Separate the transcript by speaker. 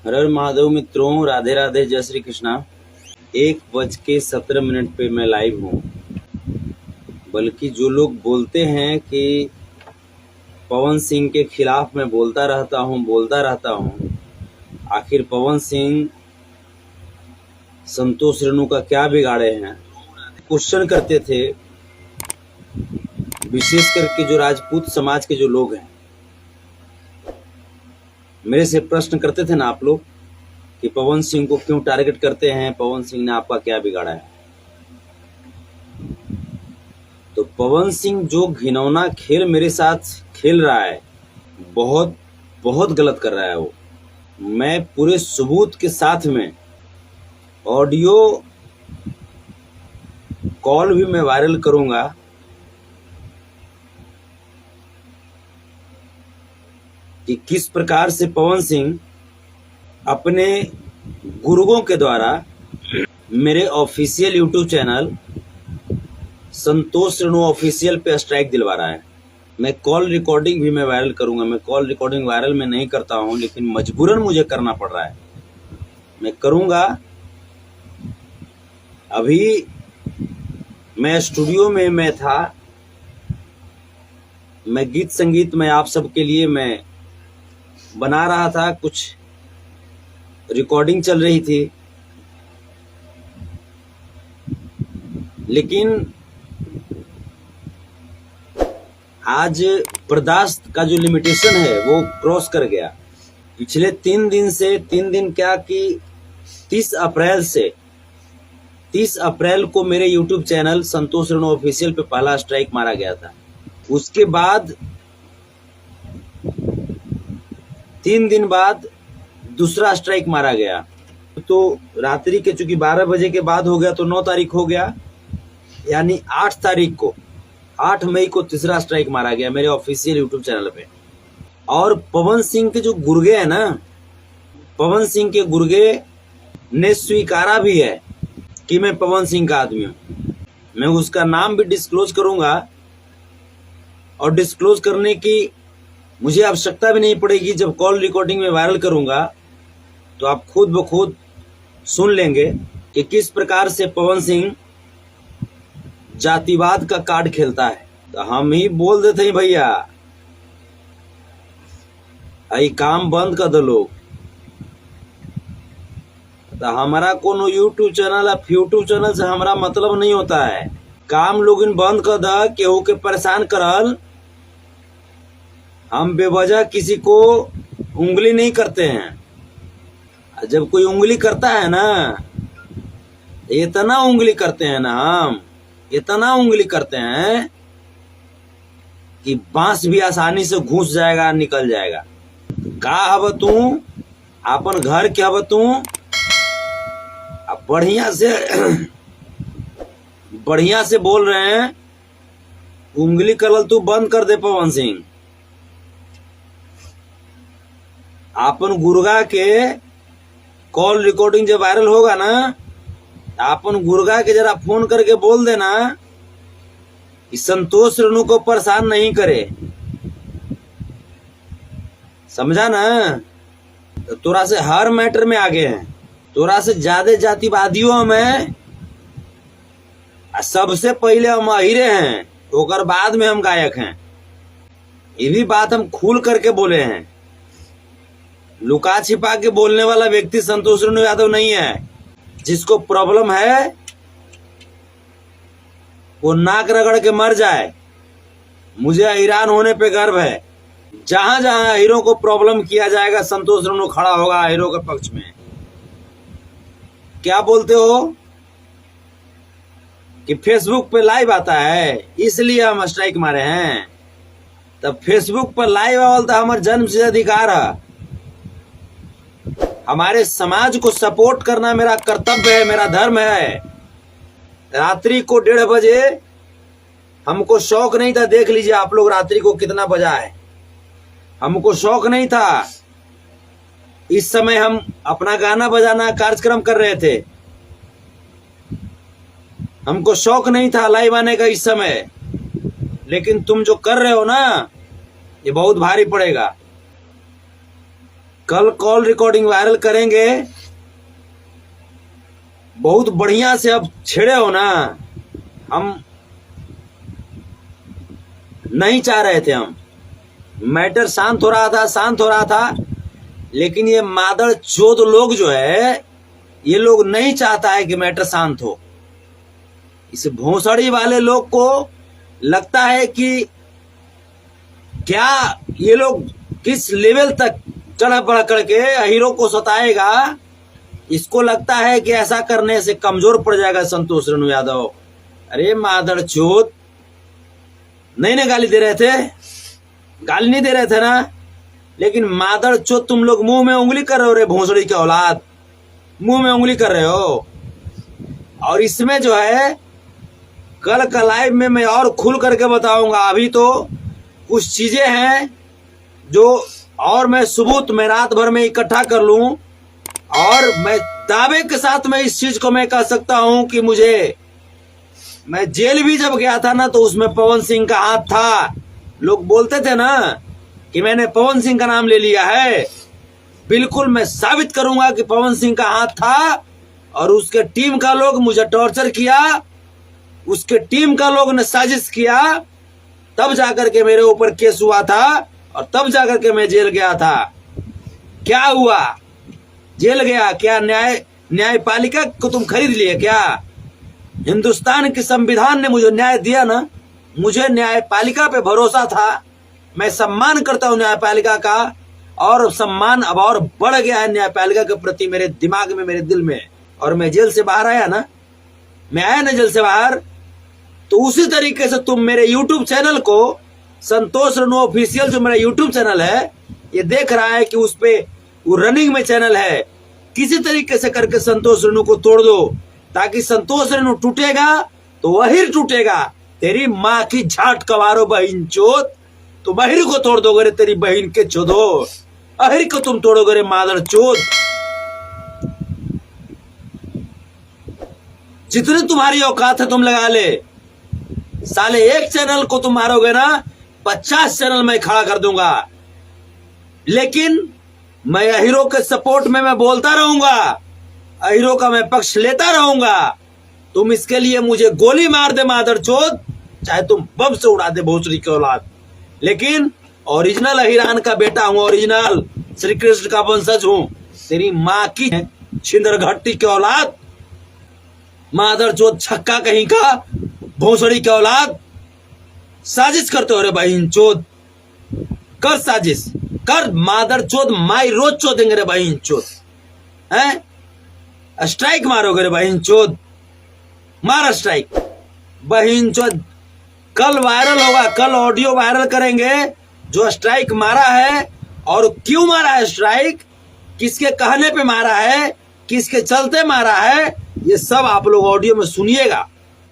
Speaker 1: हर हर महादेव मित्रों, राधे राधे, जय श्री कृष्णा। 1:17 पे मैं लाइव हूँ। बल्कि जो लोग बोलते हैं कि पवन सिंह के खिलाफ मैं बोलता रहता हूँ, आखिर पवन सिंह संतोष रेणु का क्या बिगाड़े हैं, क्वेश्चन करते थे। विशेष करके जो राजपूत समाज के जो लोग हैं, मेरे से प्रश्न करते थे ना आप लोग कि पवन सिंह को क्यों टारगेट करते हैं, पवन सिंह ने आपका क्या बिगाड़ा है। तो पवन सिंह जो घिनौना खेल मेरे साथ खेल रहा है, बहुत बहुत गलत कर रहा है वो। मैं पूरे सबूत के साथ में ऑडियो कॉल भी मैं वायरल करूंगा कि किस प्रकार से पवन सिंह अपने गुरुओं के द्वारा मेरे ऑफिशियल यूट्यूब चैनल संतोष रेणु ऑफिशियल पे स्ट्राइक दिलवा रहा है। मैं कॉल रिकॉर्डिंग भी मैं वायरल करूंगा। मैं कॉल रिकॉर्डिंग वायरल में नहीं करता हूं, लेकिन मजबूरन मुझे करना पड़ रहा है, मैं करूंगा। अभी मैं स्टूडियो में मैं था, मैं गीत संगीत में आप सबके लिए मैं बना रहा था, कुछ रिकॉर्डिंग चल रही थी, लेकिन आज बर्दाश्त का जो लिमिटेशन है वो क्रॉस कर गया। पिछले 3 दिन से 3 दिन क्या कि 30 अप्रैल को मेरे यूट्यूब चैनल संतोष रेणु ऑफिशियल पे पहला स्ट्राइक मारा गया था। उसके बाद 3 दिन बाद दूसरा स्ट्राइक मारा गया। तो रात्रि के चूंकि 12 बजे के बाद हो गया तो 9 तारीख हो गया, यानी 8 मई को तीसरा स्ट्राइक मारा गया मेरे ऑफिशियल यूट्यूब चैनल पे। और पवन सिंह के जो गुर्गे हैं ना, पवन सिंह के गुर्गे ने स्वीकारा भी है कि मैं पवन सिंह का आदमी हूं। मैं उसका नाम भी डिस्क्लोज करूंगा, और डिस्क्लोज करने की मुझे आवश्यकता भी नहीं पड़ेगी। जब कॉल रिकॉर्डिंग में वायरल करूंगा तो आप खुद ब खुद सुन लेंगे कि किस प्रकार से पवन सिंह जातिवाद का कार्ड खेलता है। तो हम ही बोल देते हैं भैया, आई काम बंद कर दो लोग। तो हमारा कोनो यूट्यूब चैनल से हमारा मतलब नहीं होता है। काम लोग इन बंद कर द, केहू के परेशान करल। हम बेवजह किसी को उंगली नहीं करते हैं। जब कोई उंगली करता है ना, इतना उंगली करते हैं ना, हम इतना उंगली करते हैं कि बांस भी आसानी से घुस जाएगा, निकल जाएगा। का हब तू अपन घर के हब तू, बढ़िया से बोल रहे हैं। उंगली करल तू बंद कर दे पवन सिंह। अपन गुर्गा के कॉल रिकॉर्डिंग जब वायरल होगा ना, अपन गुर्गा के जरा फोन करके बोल देना कि संतोष रेणु को परेशान नहीं करे, समझा ना। तो तोरा से हर मैटर में आगे हैं, तोरा से ज्यादा जातिवादियों में सबसे पहले हम अहिरे हैं, ओकर बाद में हम गायक हैं। ये भी बात हम खुल करके बोले हैं। लुका छिपा के बोलने वाला व्यक्ति संतोष रेणु यादव नहीं है। जिसको प्रॉब्लम है वो नाक रगड़ के मर जाए। मुझे हैरान होने पे गर्व है। जहां जहां हीरो को प्रॉब्लम किया जाएगा, संतोष रेणु खड़ा होगा हीरो के पक्ष में। क्या बोलते हो कि फेसबुक पे लाइव आता है इसलिए हम स्ट्राइक मारे हैं। तब फेसबुक पर लाइव आवल तो हमारे जन्म से अधिकार है। हमारे समाज को सपोर्ट करना मेरा कर्तव्य है, मेरा धर्म है। रात्रि को 1:30 बजे हमको शौक नहीं था। देख लीजिए आप लोग रात्रि को कितना बजा है। हमको शौक नहीं था। इस समय हम अपना गाना बजाना कार्यक्रम कर रहे थे। हमको शौक नहीं था लाइव आने का इस समय। लेकिन तुम जो कर रहे हो ना, ये बहुत भारी पड़ेगा। कल कॉल रिकॉर्डिंग वायरल करेंगे। बहुत बढ़िया से अब छेड़े हो ना, हम नहीं चाह रहे थे, हम मैटर शांत हो रहा था, लेकिन ये मादर चोद लोग जो है, ये लोग नहीं चाहता है कि मैटर शांत हो। इस भोसड़ी वाले लोग को लगता है कि क्या ये लोग किस लेवल तक चढ़ बढ़ करके हीरो को सताएगा। इसको लगता है कि ऐसा करने से कमजोर पड़ जाएगा संतोष रेणु यादव। अरे मादर चोद, नहीं ना गाली दे रहे थे, गाली नहीं दे रहे थे ना, लेकिन मादर चोद तुम लोग मुंह में उंगली कर रहे हो रे भोसड़ी के औलाद, मुंह में उंगली कर रहे हो। और इसमें जो है कल का लाइव में मैं और खुल करके बताऊंगा। अभी तो कुछ चीजें हैं जो और मैं सबूत में रात भर में इकट्ठा कर लूं, और मैं दावे के साथ मैं इस चीज को मैं कह सकता हूं कि मैं जेल भी जब गया था ना, तो उसमें पवन सिंह का हाथ था। लोग बोलते थे ना कि मैंने पवन सिंह का नाम ले लिया है, बिल्कुल मैं साबित करूंगा कि पवन सिंह का हाथ था। और उसके टीम का लोग मुझे टॉर्चर किया, उसके टीम का लोग ने साजिश किया, तब जाकर के मेरे ऊपर केस हुआ था, और तब जाकर के मैं जेल गया था। क्या हुआ, जेल गया क्या? न्यायपालिका को तुम खरीद लिए क्या? हिंदुस्तान के संविधान ने मुझे न्याय दिया ना, मुझे न्यायपालिका पे भरोसा था। मैं सम्मान करता हूं न्यायपालिका का, और सम्मान अब और बढ़ गया है न्यायपालिका के प्रति मेरे दिमाग में, मेरे दिल में। और मैं जेल से बाहर आया ना, मैं आया ना जेल से बाहर, तो उसी तरीके से तुम मेरे यूट्यूब चैनल को, संतोष रेणु ऑफिशियल जो मेरा यूट्यूब चैनल है, ये देख रहा है कि उस पे वो रनिंग में चैनल है, किसी तरीके से करके संतोष रेणु को तोड़ दो, ताकि संतोष रेणु टूटेगा तो वही टूटेगा। तेरी माँ की झाट कवारो बहन चोद, तुम अहिर को तोड़ दोगे रे, तेरी बहन के चोदो, अहिर को तुम तोड़ोगे रे मादर चोद। जितनी तुम्हारी औकात है तुम लगा ले, साले एक चैनल को तुम मारोगे ना, 50 चैनल मैं खड़ा कर दूंगा। लेकिन मैं अहिरो के सपोर्ट में मैं बोलता रहूंगा, अहिरो का मैं पक्ष लेता रहूंगा। तुम इसके लिए मुझे गोली मार दे मादर चोद, चाहे तुम बम से उड़ा दे भोसड़ी की औलाद, लेकिन ओरिजिनल अहिरान का बेटा हूं, ओरिजिनल श्री कृष्ण का वंशज हूं। तेरी माँ की छिंदर घट्टी की औलाद, मादर चोद छक्का कहीं का, भोसड़ी की औलाद। साजिश करते हो रे बहन चोद, कर साजिश कर, मादर चोद माई रोज चोदेंगे रे बहन चोद, हैं? स्ट्राइक मारोगे रे बहन चोद, मार स्ट्राइक बहन चोद। कल वायरल होगा, कल ऑडियो वायरल करेंगे जो स्ट्राइक मारा है, और क्यों मारा है स्ट्राइक, किसके कहने पे मारा है, किसके चलते मारा है, ये सब आप लोग ऑडियो में सुनिएगा।